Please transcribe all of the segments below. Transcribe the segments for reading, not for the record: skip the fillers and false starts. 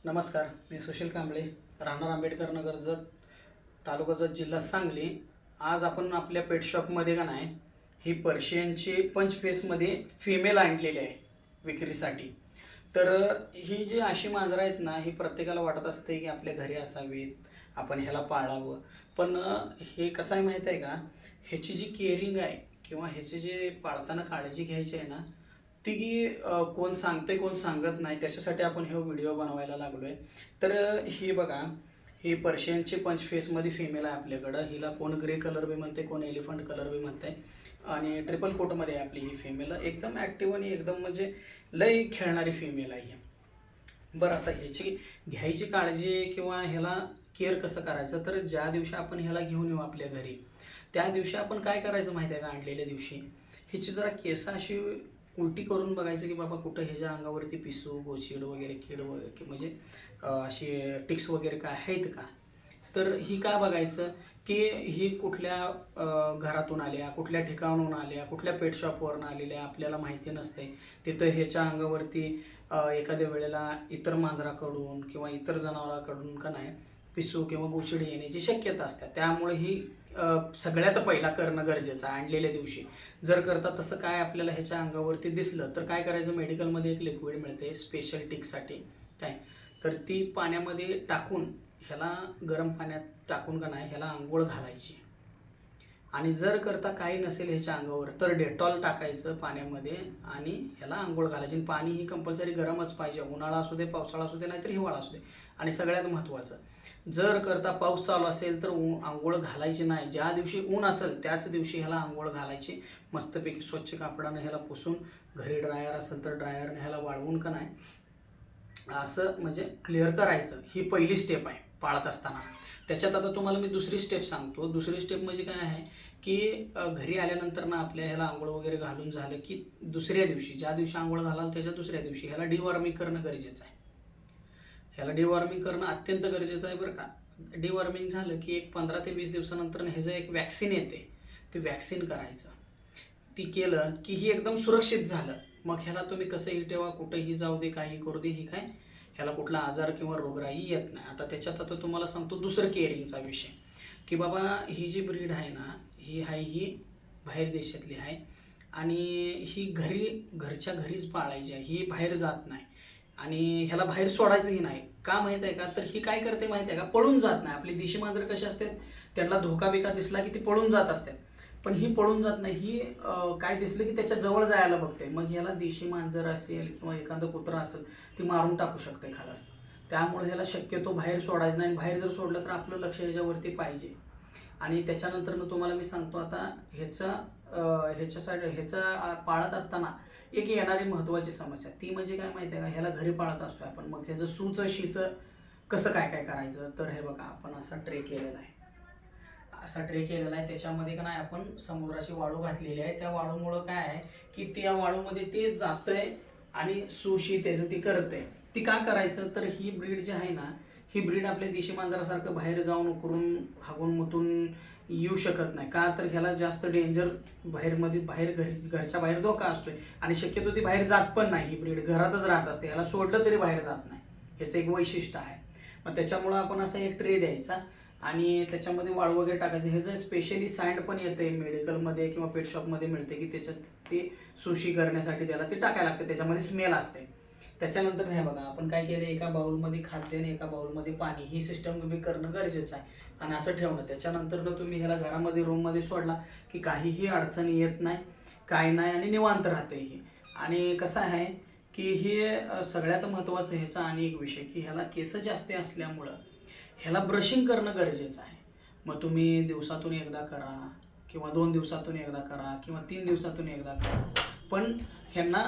नमस्कार, मी सुशील कांबळे, राहणार आंबेडकर नगर जत, तालुका जत, जिल्हा सांगली। आज आपण आपल्या पेट शॉपमध्ये का नाही ही पर्शियनची पंच फेसमध्ये फिमेल आणलेली आहे विक्रीसाठी। तर ही जी अशी मांजरं आहेत ना, ही प्रत्येकाला वाटत असते की आपल्या घरी असावीत, आपण ह्याला पाळावं। पण हे कसं आहे माहीत आहे का, ह्याची जी केअरिंग आहे किंवा ह्याची जे पाळताना काळजी घ्यायची आहे ना, ती कोण सांगते कोण सांगत नाही। त्याच्यासाठी आपण हे व्हिडिओ बनवायला लागलोय। तर ही बघा, ही पर्शियनची पंच फेसमध्ये फिमेल आहे आपल्याकडं। हिला कोण ग्रे कलर बी म्हणते, कोण एलिफंट कलर बी म्हणते आणि ट्रिपल कोटमध्ये आहे आपली ही फिमेल। एकदम ॲक्टिव्ह आणि एकदम म्हणजे लय खेळणारी फिमेल आहे ही। बरं, आता ह्याची घ्यायची काळजी किंवा ह्याला केअर कसं करायचं, तर ज्या दिवशी आपण ह्याला घेऊन येऊ आपल्या घरी त्या दिवशी आपण काय करायचं माहिती आहे का, आणलेल्या दिवशी ह्याची जरा केस अशी उलटी करून बघायचं की बाबा कुठं ह्याच्या अंगावरती पिसू, गोचीड वगैरे, कीड वगैरे म्हणजे अशी टिक्स वगैरे काय आहेत का। तर ही काय बघायचं की ही कुठल्या घरातून आल्या, कुठल्या ठिकाणाहून आल्या, कुठल्या पेट शॉपवरून आलेल्या आपल्याला माहिती नसते। तिथं ह्याच्या अंगावरती एखाद्या वेळेला इतर मांजराकडून किंवा इतर जनावराकडून का नाही पिसू किंवा गोचीड येण्याची शक्यता असते। त्यामुळे ही सगळ्यात पहिला करणं गरजेचं आहे आणलेल्या दिवशी। जर करता तसं काय आपल्याला ह्याच्या अंगावरती दिसलं तर काय करायचं, मेडिकलमध्ये एक लिक्विड मिळते स्पेशल टिकसाठी काय, तर ती पाण्यामध्ये टाकून ह्याला गरम पाण्यात टाकून का नाही ह्याला आंघोळ घालायची। आणि जर करता काही नसेल ह्याच्या अंगावर तर डेटॉल टाकायचं पाण्यामध्ये आणि ह्याला आंघोळ घालायची। पाणी ही कंपल्सरी गरमच पाहिजे, उन्हाळा असू दे, पावसाळा असू दे, नाहीतर हिवाळा असू दे। आणि सगळ्यात महत्त्वाचं, जर करता पाऊस चालू असेल तर आंघोळ घालायची नाही। ज्या दिवशी ऊन असेल त्याच दिवशी ह्याला आंघोळ घालायची। मस्तपैकी स्वच्छ कापडाने ह्याला पुसून, घरी ड्रायर असेल तर ड्रायरने ह्याला वाळवून का नाही असं म्हणजे क्लिअर करायचं। ही पहिली स्टेप आहे पाळत असताना। त्याच्यात आता तुम्हाला मी दुसरी स्टेप सांगतो। दुसरी स्टेप म्हणजे काय आहे की घरी आल्यानंतर ना आपल्या ह्याला आंघोळ वगैरे घालून झालं की दुसऱ्या दिवशी, ज्या दिवशी आंघोळ घालाल त्याच्या दुसऱ्या दिवशी ह्याला डिवॉर्मिंग करणं गरजेचं आहे। ह्याला डिवॉर्मिंग करणं अत्यंत गरजेचं आहे बरं का। डिवॉर्मिंग झालं की एक 15 ते 20 दिवसानंतर ह्याचं एक वॅक्सिन येते, ते वॅक्सिन करायचं। ती केलं की ही एकदम सुरक्षित झालं। मग ह्याला तुम्ही कसंही ठेवा, कुठंही जाऊ दे, काही करू दे, ही काय ह्याला कुठला आजार किंवा रोगराई येत नाही। आता त्याच्यात आता तुम्हाला सांगतो दुसरं केअरिंगचा विषय की बाबा ही जी ब्रीड आहे ना, ही बाहेर देशातली आहे आणि ही घरच्या घरीच पाळायची आहे। ही बाहेर जात नाही आणि ह्याला बाहेर सोडायचंही नाही। का माहीत आहे का, तर ही काय करते माहीत आहे का, पळून जात नाही। आपली देशी मांजर कशी असते, त्यांना धोका बिका दिसला की ती पळून जात असते, पण ही पळून जात नाही। ही काय दिसलं की त्याच्या जवळ जायला बघते। मग ह्याला देशी मांजर असेल किंवा एखादं कुत्रा असेल ती मारून टाकू शकते खालास। त्यामुळे ह्याला शक्यतो बाहेर सोडायचं नाही। बाहेर जर सोडलं तर आपलं लक्ष ह्याच्यावरती पाहिजे। आणि त्याच्यानंतर तुम्हाला मी सांगतो आता ह्याचा पाळत असताना एक येणारी महत्त्वाची समस्या ती म्हणजे काय माहिती आहे का, ह्याला घरी पाळत असतो आपण, मग ह्याचं सूचं शीचं कसं काय काय करायचं। तर हे बघा, आपण असा ट्रे केलेला आहे, असा ट्रे केलेला आहे। त्याच्यामध्ये का नाही आपण समुद्राची वाळू घातलेली आहे। त्या वाळूमुळं काय आहे की त्या वाळूमध्ये ते जातंय आणि सुशी त्याचं ती करते। ती का करायचं, तर ही ब्रीड जी आहे ना, ही ब्रीड आपल्या देशी मांजरासारखं बाहेर जाऊन उकरून हागून मुतून येऊ शकत नाही। का, तर ह्याला जास्त डेंजर बाहेर घरच्या बाहेर धोका असतोय आणि शक्यतो ती बाहेर जात पण नाही। ही ब्रीड घरातच राहत असते, ह्याला सोडलं तरी बाहेर जात नाही, ह्याचं एक वैशिष्ट्य आहे। मग त्याच्यामुळं आपण असा एक ट्रे द्यायचा आणि त्याच्यामध्ये वाळू वगैरे टाकायचं। ह्याचं स्पेशली सँड पण येते मेडिकलमध्ये किंवा पेट शॉपमध्ये मिळते की त्याच्यात ते सुशी करण्यासाठी त्याला ते टाकायला लागते, त्याच्यामध्ये स्मेल असते। त्याच्यानंतर हे बघा, आपण काय केलं, एका बाउलमध्ये खाद्य आणि एका बाउलमध्ये पाणी, ही सिस्टम तुम्ही करणं गरजेचं आहे आणि असं ठेवणं। त्याच्यानंतर तुम्ही ह्याला घरामध्ये रूममध्ये सोडला की काहीही अडचणी येत नाही, काय नाही आणि निवांत राहते ही। आणि कसं आहे की हे सगळ्यात महत्त्वाचं ह्याचा आणि एक विषय की ह्याला केस जास्त असल्यामुळं ह्याला ब्रशिंग करणं गरजेचं आहे। मग तुम्ही दिवसातून एकदा करा किंवा 2 दिवसातून एकदा करा किंवा 3 दिवसातून एकदा करा, पण ह्यांना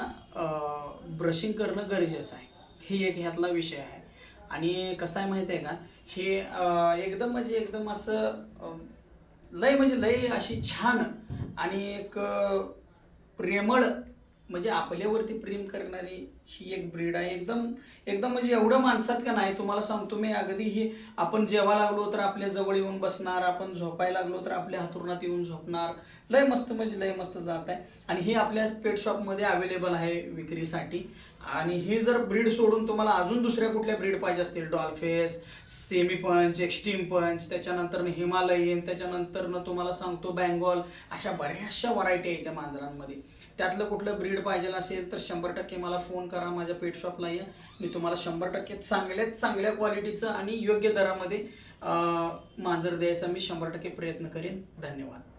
ब्रशिंग करणं गरजेचं आहे। ही एक ह्यातला विषय आहे। आणि कसं आहे माहीत आहे का, हे एकदम असं लय अशी छान आणि एक प्रेमळ म्हणजे आपल्यावरती प्रेम करणारी ही एक ब्रीड आहे। एकदम म्हणजे एवढं माणसात का नाही, तुम्हाला सांगतो मी, अगदी ही आपण जेवा लागलो तर आपल्या जवळ येऊन बसणार, आपण झोपायला लागलो तर आपल्या हातरुणात येऊन झोपणार। लय मस्त म्हणजे लय मस्त जात आहे आणि ही आपल्या पेट शॉपमध्ये अवेलेबल आहे विक्रीसाठी। आणि ही जर ब्रीड सोडून तुम्हाला अजून दुसऱ्या कुठल्या ब्रीड पाहिजे असतील, डॉल्फेस, सेमी पंच, एक्स्ट्रीम पंच, त्याच्यानंतर हिमालयन, त्याच्यानंतर तुम्हाला सांगतो बेंगॉल, अशा बऱ्याचशा व्हरायटी आहेत त्या मांजरांमध्ये. त्यातलं कुठलं ब्रीड पाहिजे असेल तर 100% मला फोन करा, माझ्या पेट शॉपला या. मी तुम्हाला 100% चांगल्यात चांगल्या क्वालिटीचं आणि योग्य दरामध्ये मांजर द्यायचा मी 100% प्रयत्न करेन. धन्यवाद.